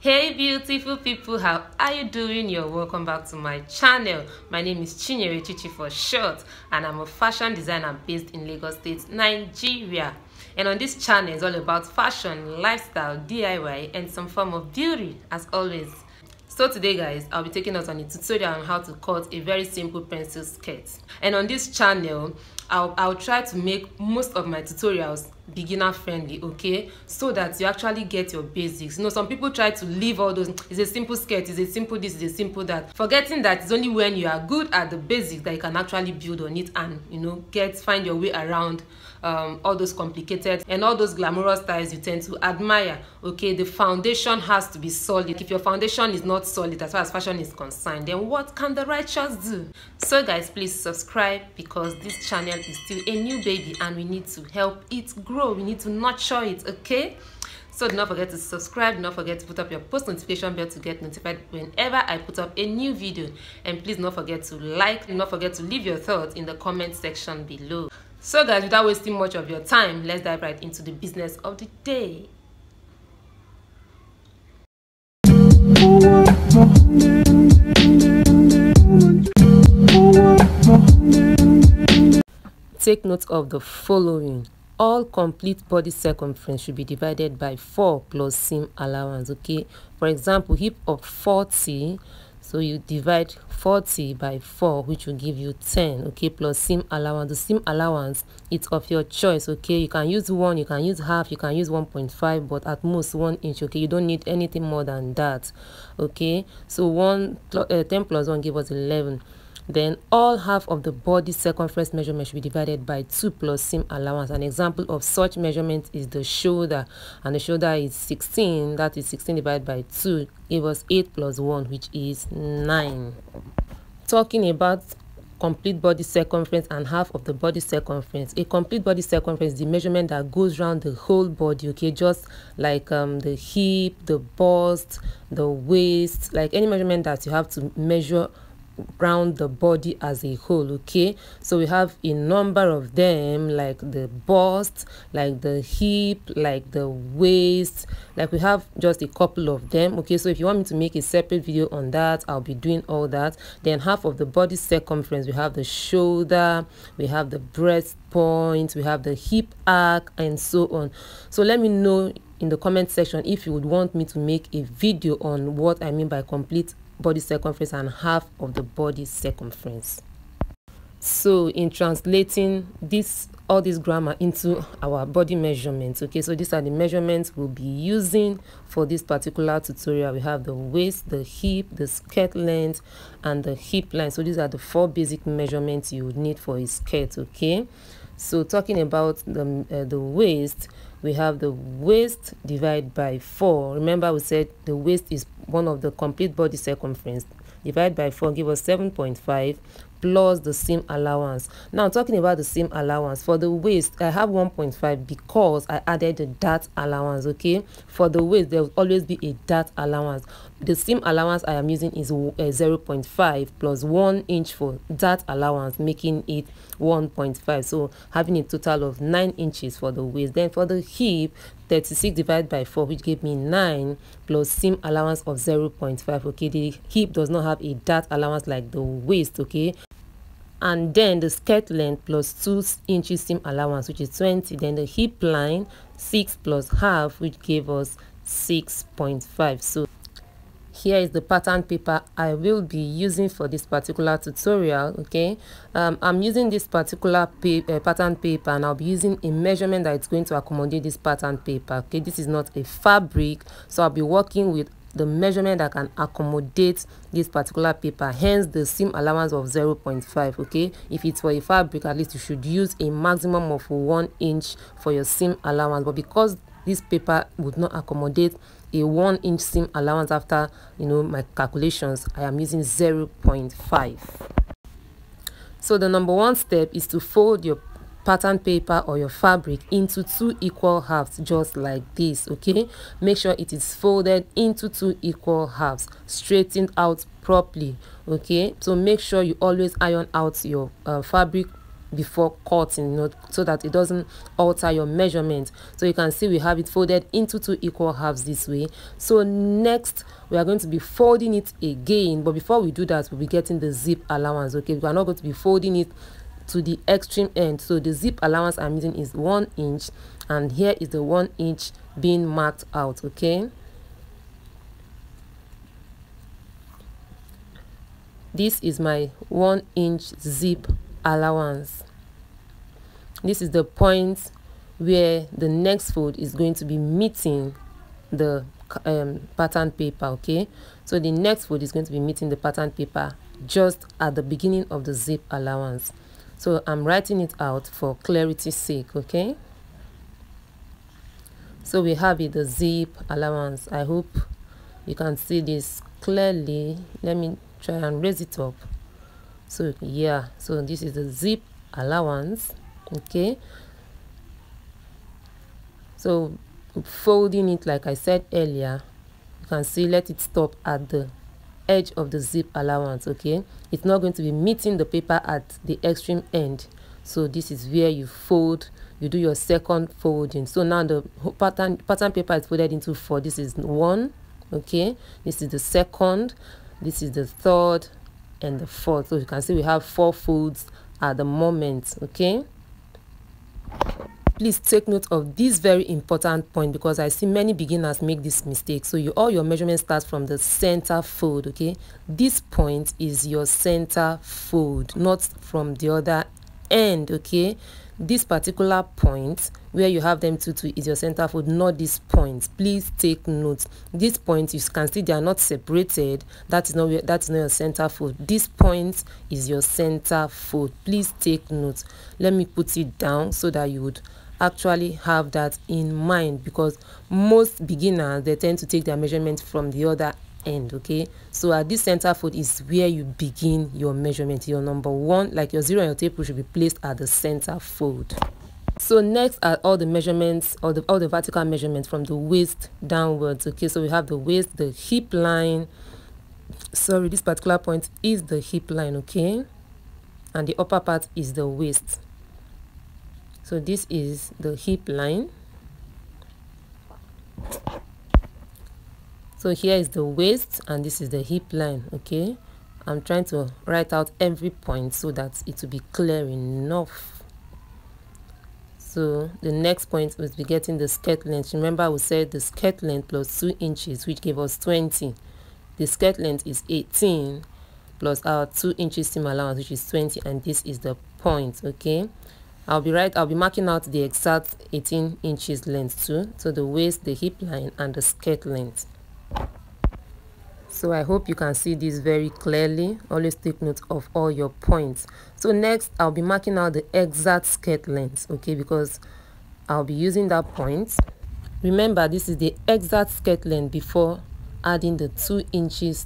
Hey beautiful people, how are you doing? You're welcome back to my channel. My name is Chinyere Chichi for short, and I'm a fashion designer based in Lagos State, Nigeria. And on this channel is all about fashion, lifestyle, DIY, and some form of beauty as always. So today guys, I'll be taking us on a tutorial on how to cut a very simple pencil skirt. And on this channel, I'll try to make most of my tutorials beginner friendly, okay, so that you actually get your basics. You know, some people try to leave all those, it's a simple skirt, it's a simple this, it's a simple that, forgetting that it's only when you are good at the basics that you can actually build on it and, you know, find your way around all those complicated and all those glamorous styles you tend to admire. Okay, the foundation has to be solid. If your foundation is not solid as far as fashion is concerned, then what can the righteous do? So guys, please subscribe, because this channel is still a new baby and we need to help it grow. We need to nurture it, okay? So do not forget to subscribe, do not forget to put up your post notification bell to get notified whenever I put up a new video. And please do not forget to like, do not forget to leave your thoughts in the comment section below. So guys, without wasting much of your time, let's dive right into the business of the day. Take note of the following. All complete body circumference should be divided by 4 plus seam allowance, okay? For example, hip of 40, so you divide 40 by 4, which will give you 10, okay, plus seam allowance. The seam allowance, it's of your choice, okay? You can use 1, you can use half, you can use 1.5, but at most 1 inch, okay? You don't need anything more than that, okay? So 10 plus 1 give us 11. Then all half of the body circumference measurement should be divided by 2 plus seam allowance. An example of such measurement is the shoulder, and the shoulder is 16. That is 16 divided by 2 give us 8 plus 1, which is 9. Talking about complete body circumference and half of the body circumference. A complete body circumference is the measurement that goes around the whole body, okay, just like the hip, the bust, the waist, like any measurement that you have to measure around the body as a whole, okay? So we have a number of them, like the bust, like the hip, like the waist, like we have just a couple of them, okay? So if you want me to make a separate video on that, I'll be doing all that. Then half of the body circumference, we have the shoulder, we have the breast point, we have the hip arc, and so on. So let me know in the comment section if you would want me to make a video on what I mean by complete body circumference and half of the body circumference. So in translating all this grammar into our body measurements, okay, so these are the measurements we'll be using for this particular tutorial. We have the waist, the hip, the skirt length, and the hip line. So these are the 4 basic measurements you would need for a skirt, okay? So talking about the waist, we have the waist divided by 4. Remember we said the waist is one of the complete body circumference. Divide by 4 give us 7.5 plus the seam allowance. Now talking about the seam allowance, for the waist I have 1.5 because I added the dart allowance, okay? For the waist there will always be a dart allowance. The seam allowance I am using is 0.5 plus 1 inch for dart allowance, making it 1.5, so having a total of 9 inches for the waist. Then for the hip, 36 divided by 4, which gave me 9 plus seam allowance of 0.5, okay? The hip does not have a dart allowance like the waist, okay? And then the skirt length plus 2 inches seam allowance, which is 20. Then the hip line, 6 plus half, which gave us 6.5. So here is the pattern paper I will be using for this particular tutorial, okay? I'm using this particular pattern paper, and I'll be using a measurement that is going to accommodate this pattern paper, okay? This is not a fabric, so I'll be working with the measurement that can accommodate this particular paper, hence the seam allowance of 0.5, okay? If it's for a fabric, at least you should use a maximum of 1 inch for your seam allowance, but because this paper would not accommodate a 1 inch seam allowance after, you know, my calculations, I am using 0.5. So the number 1 step is to fold your pattern paper or your fabric into 2 equal halves, just like this, okay? Make sure it is folded into 2 equal halves, straightened out properly, okay? So make sure you always iron out your fabric before cutting, so that it doesn't alter your measurement. So you can see we have it folded into 2 equal halves this way. So next we are going to be folding it again, but before we do that, we'll be getting the zip allowance. Okay, we are not going to be folding it to the extreme end. So the zip allowance I'm using is 1 inch, and here is the 1 inch being marked out. Okay, this is my 1 inch zip allowance. This is the point where the next fold is going to be meeting the pattern paper. Okay, so the next fold is going to be meeting the pattern paper just at the beginning of the zip allowance. So I'm writing it out for clarity's sake. Okay, so we have it, the zip allowance. I hope you can see this clearly. Let me try and raise it up. So yeah, so this is the zip allowance. Okay, so folding it, like I said earlier, you can see, let it stop at the edge of the zip allowance. Okay, it's not going to be meeting the paper at the extreme end. So this is where you fold, you do your second folding. So now the pattern paper is folded into 4. This is 1. Okay, this is the second, this is the third, and the fourth. So you can see we have 4 folds at the moment. Okay, please take note of this very important point, because I see many beginners make this mistake. So all your measurement starts from the center fold. Okay, this point is your center fold, not from the other end. Okay, this particular point where you have them 2 is your center fold, not this point. Please take note. This point, you can see they are not separated. That is not your center fold. This point is your center fold. Please take note. Let me put it down so that you would actually have that in mind, because most beginners, they tend to take their measurement from the other end. Okay, so at this center fold is where you begin your measurement. Your number 1, like your 0 and your tape rule, should be placed at the center fold. So next are all the measurements, all the vertical measurements from the waist downwards. Okay, so we have the waist, the hip line. Sorry, this particular point is the hip line. Okay, and the upper part is the waist. So this is the hip line. So here is the waist, and this is the hip line. Okay, I'm trying to write out every point so that it will be clear enough. So the next point was be getting the skirt length. Remember, we said the skirt length plus 2 inches, which gave us 20. The skirt length is 18 plus our 2 inches seam allowance, which is 20, and this is the point. Okay, I'll be marking out the exact 18 inches length too. So the waist, the hip line, and the skirt length. So I hope you can see this very clearly. Always take note of all your points. So next, I'll be marking out the exact skirt length. Okay, because I'll be using that point. Remember, this is the exact skirt length before adding the 2 inches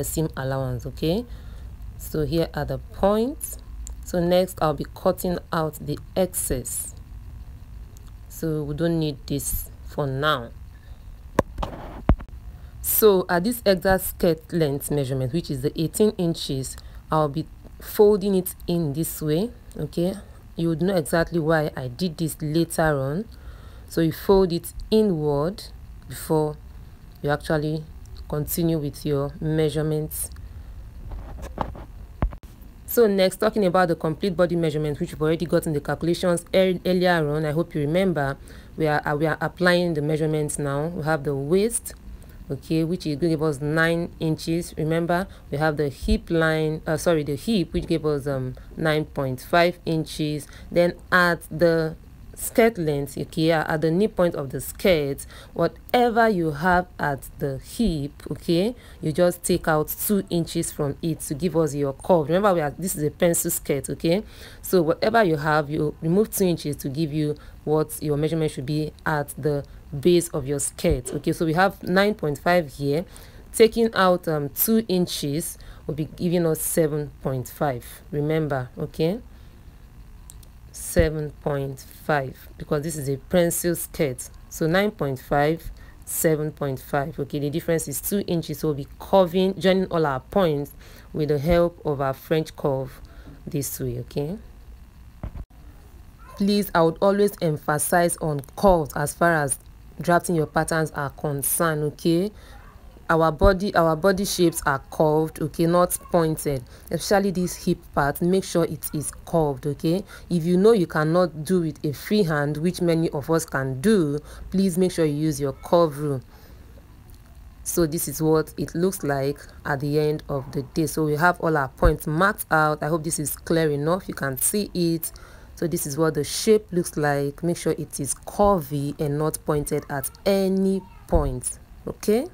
seam allowance. Okay, so here are the points. So next, I'll be cutting out the excess. So we don't need this for now. So at this exact skirt length measurement, which is the 18 inches, I'll be folding it in this way. Okay, you would know exactly why I did this later on. So you fold it inward before you actually continue with your measurements. So next, talking about the complete body measurement, which we've already gotten the calculations earlier on. I hope you remember. We are applying the measurements now. We have the waist, okay, which is going to give us 9 inches. Remember, we have the hip line, the hip, which gave us 9.5 inches. Then at the skirt length, okay, at the knee point of the skirt, whatever you have at the hip, okay, you just take out 2 inches from it to give us your curve. Remember, this is a pencil skirt. Okay, so whatever you have, you remove 2 inches to give you what your measurement should be at the base of your skirt. Okay, so we have 9.5 here. Taking out 2 inches will be giving us 7.5. Remember, okay, 7.5, because this is a pencil skirt. So 9.5, 7.5. Okay, the difference is 2 inches. So we'll be curving, joining all our points with the help of our French curve this way. Okay, please, I would always emphasize on curves as far as drafting your patterns are concerned. Okay, our body shapes are curved, okay, not pointed. Especially this hip part, make sure it is curved. Okay, if you know you cannot do with a free hand, which many of us can do, please make sure you use your curve rule. So this is what it looks like at the end of the day. So we have all our points marked out. I hope this is clear enough, you can see it. So this is what the shape looks like. Make sure it is curvy and not pointed at any point. Okay,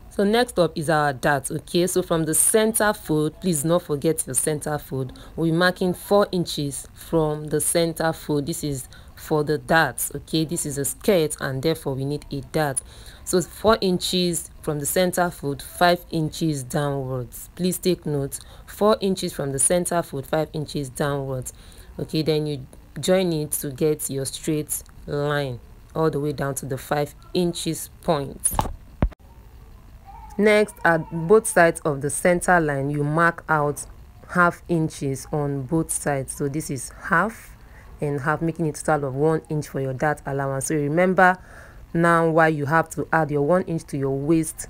so next up is our dart. Okay, so from the center fold, please not forget your center fold. We're marking 4 inches from the center fold. This is for the darts. Okay, this is a skirt and therefore we need a dart. So 4 inches from the center fold, 5 inches downwards. Please take note, 4 inches from the center fold, 5 inches downwards. Okay, then you join it to get your straight line all the way down to the 5 inches point. Next, at both sides of the center line, you mark out half inches on both sides. So this is half and half, making it a total of 1 inch for your dart allowance. So remember now why you have to add your 1 inch to your waist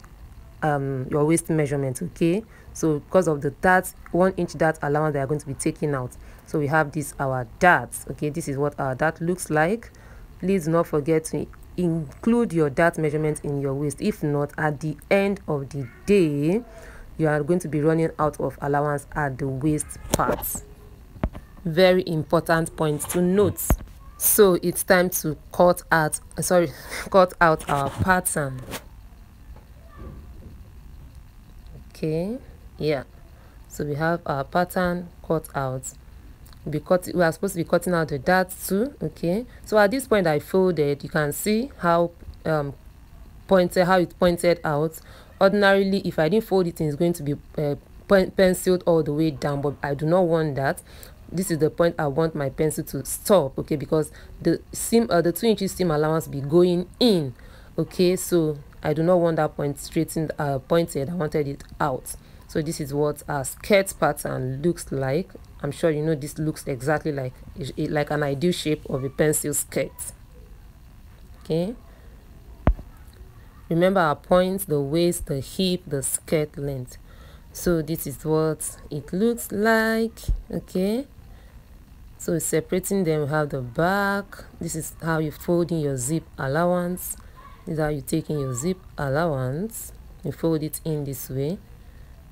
measurement. Okay, so because of the dart, 1 inch dart allowance, they are going to be taken out. So we have this, our darts. Okay, this is what our dart looks like. Please do not forget to include your dart measurement in your waist. If not, at the end of the day, you are going to be running out of allowance at the waist parts. Very important point to note. So it's time to cut out our pattern. Okay, yeah, so we have our pattern cut out. We are supposed to be cutting out the darts too. Okay, so at this point I folded. You can see how it pointed out. Ordinarily, if I didn't fold it, it's going to be penciled all the way down, but I do not want that. This is the point I want my pencil to stop. Okay, because the 2 inches seam allowance be going in. Okay, so I do not want that point straightened pointed. I wanted it out. So this is what our skirt pattern looks like. I'm sure you know this looks exactly like an ideal shape of a pencil skirt. Okay, remember our points: the waist, the hip, the skirt length. So this is what it looks like. Okay, so separating them, we have the back. This is how you fold in your zip allowance. This is how you take in your zip allowance. You fold it in this way,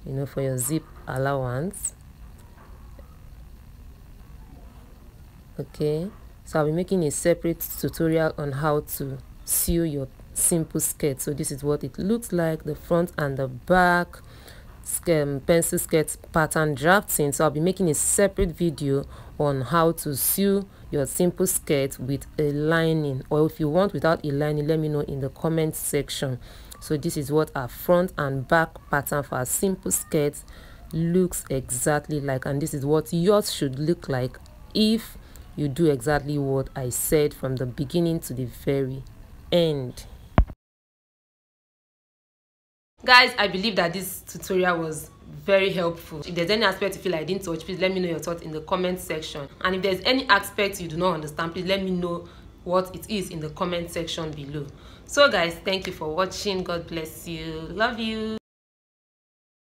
you know, for your zip allowance. Okay, so I'll be making a separate tutorial on how to sew your simple skirt. So this is what it looks like, the front and the back pencil skirt pattern drafting. So I'll be making a separate video on how to sew your simple skirt with a lining, or if you want without a lining, let me know in the comment section. So this is what our front and back pattern for our simple skirts looks exactly like, and this is what yours should look like if you do exactly what I said from the beginning to the very end. Guys, I believe that this tutorial was very helpful. If there's any aspect you feel I didn't touch, please let me know your thoughts in the comment section. And if there's any aspect you do not understand, please let me know what it is in the comment section below. So guys, thank you for watching. God bless you. Love you.